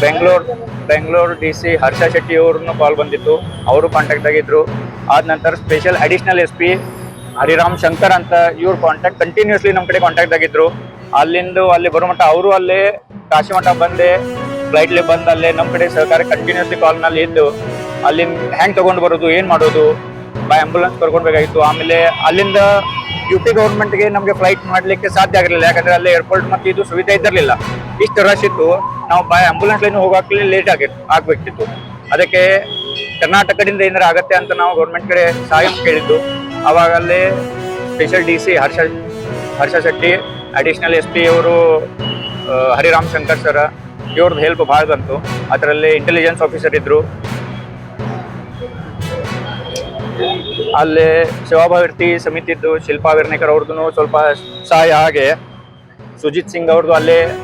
Bengaluru Bengaluru D C Harsha Shetty ಅವ್ರನ್ನು call ಬಂದಿತ್ತು, ಅವರು ಕಾಂಟ್ಯಾಕ್ಟ್ ಆಗಿದ್ರು. ಆದ ನಂತರ special additional S P Hariram Shankar ಅಂತ ಇವ್ರು ಕಾಂಟ್ಯಾಕ್ಟ್ ಕಂಟಿನ್ಯೂಸ್ಲಿ ನಮ್ಮ ಕಡೆ ಕಾಂಟ್ಯಾಕ್ಟ್ ಆಗಿದ್ರು. ಅಲ್ಲಿಂದ ಅಲ್ಲಿ ಬರೋ ಮಟ್ಟ ಅವರು ಅಲ್ಲೇ ಕಾಶಿಮಠ ಬಂದೆ ಫ್ಲೈಟ್ಲಿ ಬಂದು ಅಲ್ಲೇ ನಮ್ಮ ಕಡೆ ಸಹಕಾರ ಕಂಟಿನ್ಯೂಸ್ಲಿ ಕಾಲ್ನಲ್ಲಿ ಇದ್ದು ಅಲ್ಲಿಂದ ಹ್ಯಾಂಗ್ ತಗೊಂಡು ಬರೋದು, ಏನು ಮಾಡೋದು, ಬೈ ಆಂಬುಲೆನ್ಸ್ ಕರ್ಕೊಳ್ಬೇಕಾಗಿತ್ತು. ಆಮೇಲೆ ಅಲ್ಲಿಂದ ಯು ಪಿ ಗೌರ್ಮೆಂಟ್ಗೆ ನಮಗೆ ಫ್ಲೈಟ್ ಮಾಡಲಿಕ್ಕೆ ಸಾಧ್ಯ ಆಗಿರಲಿಲ್ಲ, ಯಾಕಂದ್ರೆ ಅಲ್ಲೇ ಏರ್ಪೋರ್ಟ್ ಮತ್ತು ಇದು ಸುವಿಧೆ ಇದ್ದಿರಲಿಲ್ಲ. ಇಷ್ಟು ರಶ್ ಇತ್ತು, ನಾವು ಬೈ ಆಂಬುಲೆನ್ಸ್ ಲೈನ್ ಹೋಗೋಕೆ ಲೇಟ್ ಆಗ್ಬೇಕಿತ್ತು. ಅದಕ್ಕೆ ಕರ್ನಾಟಕದಿಂದ ಏನಾರ ಆಗತ್ತೆ ಅಂತ ನಾವು ಗೌರ್ಮೆಂಟ್ ಕಡೆ ಸಹಾಯ ಕೇಳಿದ್ದು. ಅವಾಗಲ್ಲೇ special D C Harsha Shetty, additional S P ಅವರು ಹರಿರಾಮ್ ಶಂಕರ್ ಸರ್, ಇವ್ರದ್ದು ಹೆಲ್ಪ್ ಭಾಳ ಬಂತು. ಅದರಲ್ಲಿ ಇಂಟೆಲಿಜೆನ್ಸ್ ಆಫೀಸರ್ ಇದ್ರು, ಅಲ್ಲೇ ಸೇವಾಭಾರತಿ ಸಮಿತಿ ಇದ್ದು ಶಿಲ್ಪಾ ವೇರ್ನೇಕರ್ ಅವ್ರದ್ದು ಸ್ವಲ್ಪ ಸಹಾಯ. ಹಾಗೆ ಸುಜಿತ್ ಸಿಂಗ್ ಅವ್ರದ್ದು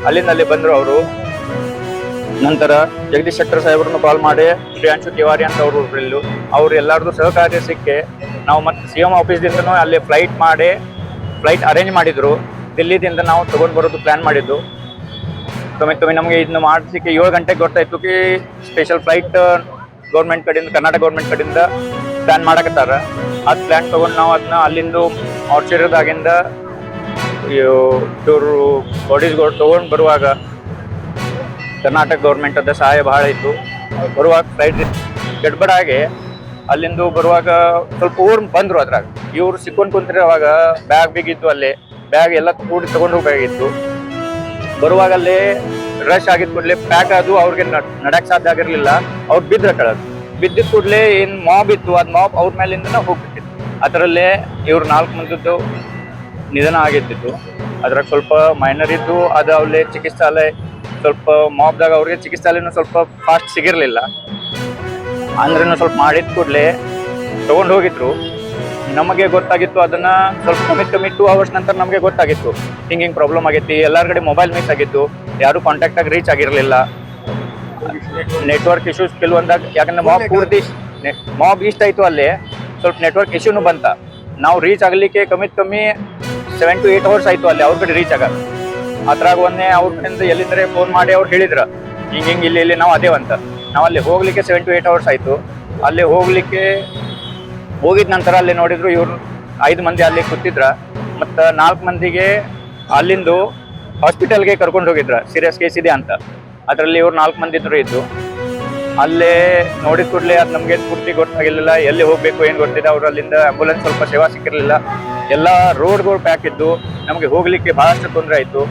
ಅಲ್ಲಿಂದ ಬಂದರು ಅವರು. ನಂತರ ಜಗದೀಶ್ ಶೆಟ್ಟರ್ ಸಾಹೇಬ್ರನ್ನು ಕಾಲ್ ಮಾಡಿ ಪ್ರಿಯಾಂಶು ತಿವಾರಿ ಅಂತ ಅವ್ರು ಎಲ್ಲರದು ಸಹಕಾರ್ಯ ಸಿಕ್ಕಿ ನಾವು ಮತ್ತೆ ಸಿ ಎಂ ಆಫೀಸ್ದಿಂದನೂ ಅಲ್ಲಿ ಫ್ಲೈಟ್ ಅರೇಂಜ್ ಮಾಡಿದ್ರು. ದಿಲ್ಲಿದಿಂದ ನಾವು ತಗೊಂಡು ಬರೋದು ಪ್ಲ್ಯಾನ್ ಮಾಡಿದ್ದು. ಕಮ್ಮಿ ನಮಗೆ ಇದನ್ನ ಮಾಡಿಸಲಿಕ್ಕೆ 7 ಗಂಟೆಗೆ ಗೊತ್ತಾಯ್ತು ಕಿ ಸ್ಪೆಷಲ್ ಫ್ಲೈಟ್ ಗೌರ್ಮೆಂಟ್ ಕಡೆಯಿಂದ, ಕರ್ನಾಟಕ ಗೌರ್ಮೆಂಟ್ ಕಡೆಯಿಂದ ಪ್ಲ್ಯಾನ್ ಮಾಡಕತ್ತಾರ. ಅದು ಪ್ಲ್ಯಾನ್ ತೊಗೊಂಡು ನಾವು ಅದನ್ನ ಅಲ್ಲಿಂದ ಆರ್ಚರ್ದಾಗಿಂದ ಇವರು ಬಾಡೀಸ್ಗಳು ತೊಗೊಂಡು ಬರುವಾಗ ಕರ್ನಾಟಕ ಗೌರ್ಮೆಂಟ್ ಅದ ಸಹಾಯ ಬಹಳ ಇತ್ತು. ಬರುವಾಗ ಫ್ಲೈಟ್ ಗಡ್ಬಡಾಗಿ ಅಲ್ಲಿಂದ ಬರುವಾಗ ಸ್ವಲ್ಪ ಊರು ಬಂದರು. ಅದ್ರಾಗ ಇವ್ರು ಸಿಕ್ಕೊಂಡು ಕುಂತ್ರೆ ಅವಾಗ ಬ್ಯಾಗ್ ಬಿಗಿತ್ತು, ಅಲ್ಲೇ ಬ್ಯಾಗ್ ಎಲ್ಲ ಕೂಡಿ ತೊಗೊಂಡು ಹೋಗಬೇಕಾಗಿತ್ತು. ಬರುವಾಗ ಅಲ್ಲೇ ರಶ್ ಆಗಿದ್ ಕೂಡಲೇ ಪ್ಯಾಕ್ ಅದು ಅವ್ರಿಗೆ ನಡಕ್ ಸಾಧ್ಯ ಆಗಿರ್ಲಿಲ್ಲ. ಅವ್ರು ಬಿದ್ದಿದ್ದ ಕೂಡಲೇ ಏನು ಮಾಬ್ ಇತ್ತು, ಅದು ಮಾಬ್ ಅವ್ರ ಮೇಲಿಂದ ಹೋಗ್ಬಿಟ್ಟಿತ್ತು. ಅದರಲ್ಲೇ ಇವ್ರು 4 ಮಂದಿದ್ದು ನಿಧನ ಆಗಿತ್ತು. ಅದ್ರಾಗ ಸ್ವಲ್ಪ ಮೈನರ್ ಇದ್ದು, ಅದು ಅವಲ್ಲೇ ಚಿಕಿತ್ಸಾಲಯ ಸ್ವಲ್ಪ ಮಾಬ್ದಾಗ ಅವ್ರಿಗೆ ಚಿಕಿತ್ಸಾಲಯನೂ ಸ್ವಲ್ಪ ಫಾಸ್ಟ್ ಸಿಗಿರ್ಲಿಲ್ಲ. ಅಂದ್ರೂ ಸ್ವಲ್ಪ ಮಾಡಿದ ಕೂಡಲೇ ತೊಗೊಂಡು ಹೋಗಿದ್ರು. ನಮಗೆ ಗೊತ್ತಾಗಿತ್ತು ಅದನ್ನ ಸ್ವಲ್ಪ ಕಮ್ಮಿ 2 ಅವರ್ಸ್ ನಂತರ ನಮಗೆ ಗೊತ್ತಾಗಿತ್ತು ಹಿಂಗೆ ಪ್ರಾಬ್ಲಮ್ ಆಗೈತಿ. ಎಲ್ಲರ ಕಡೆ ಮೊಬೈಲ್ ಮಿಸ್ ಆಗಿತ್ತು, ಯಾರು ಕಾಂಟ್ಯಾಕ್ಟ್ ಆಗಿ ರೀಚ್ ಆಗಿರಲಿಲ್ಲ. ನೆಟ್ವರ್ಕ್ ಇಶ್ಯೂಸ್ ಕೆಲವೊಂದಾಗ, ಯಾಕಂದ್ರೆ ಮಾಬ್ ಇಷ್ಟ ಆಯಿತು, ಅಲ್ಲಿ ಸ್ವಲ್ಪ ನೆಟ್ವರ್ಕ್ ಇಶ್ಯೂನು ಬಂತ. ನಾವು ರೀಚ್ ಆಗಲಿಕ್ಕೆ ಕಮ್ಮಿ 7 to 8 ಅವರ್ಸ್ ಆಯಿತು ಅಲ್ಲಿ ಅವ್ರ ಕಡೆ ರೀಚ್ ಆಗ. ಅದ್ರಾಗ ಒಂದೇ ಅವ್ರ ಕಡೆಯಿಂದ ಎಲ್ಲಿಂದರೆ ಫೋನ್ ಮಾಡಿ ಅವ್ರು ಹೇಳಿದ್ರು ಹಿಂಗೆ ಇಲ್ಲಿ ನಾವು ಅದೇವಂತ. ನಾವು ಅಲ್ಲಿ ಹೋಗ್ಲಿಕ್ಕೆ 7 to 8 ಅವರ್ಸ್ ಆಯಿತು. ಅಲ್ಲಿ ಹೋಗಿದ ನಂತರ ಅಲ್ಲಿ ನೋಡಿದ್ರು ಇವ್ರು 5 ಮಂದಿ ಅಲ್ಲಿ ಕೂತಿದ್ರ, ಮತ್ತು 4 ಮಂದಿಗೆ ಅಲ್ಲಿಂದು ಹಾಸ್ಪಿಟಲ್ಗೆ ಕರ್ಕೊಂಡು ಹೋಗಿದ್ರ, ಸೀರಿಯಸ್ ಕೇಸ್ ಇದೆ ಅಂತ. ಅದರಲ್ಲಿ ಇವ್ರು 4 ಮಂದಿ ಇದ್ದು ಅಲ್ಲೇ ನೋಡಿದ ಕೂಡಲೇ ಅದು ನಮಗೆ ಪೂರ್ತಿ ಗೊತ್ತಾಗಿರಲಿಲ್ಲ, ಎಲ್ಲಿ ಹೋಗಬೇಕು ಏನು ಗೊತ್ತಿದೆ. ಅವ್ರು ಅಲ್ಲಿಂದ ಆಂಬುಲೆನ್ಸ್ ಸ್ವಲ್ಪ ಸೇವಾ ಸಿಕ್ಕಿರಲಿಲ್ಲ. ಎಲ್ಲ ರೋಡ್ಗಳು ಪ್ಯಾಕ್ ಇದ್ದು, ನಮಗೆ ಹೋಗ್ಲಿಕ್ಕೆ ಬಹಳಷ್ಟು ತೊಂದರೆ ಆಯಿತು.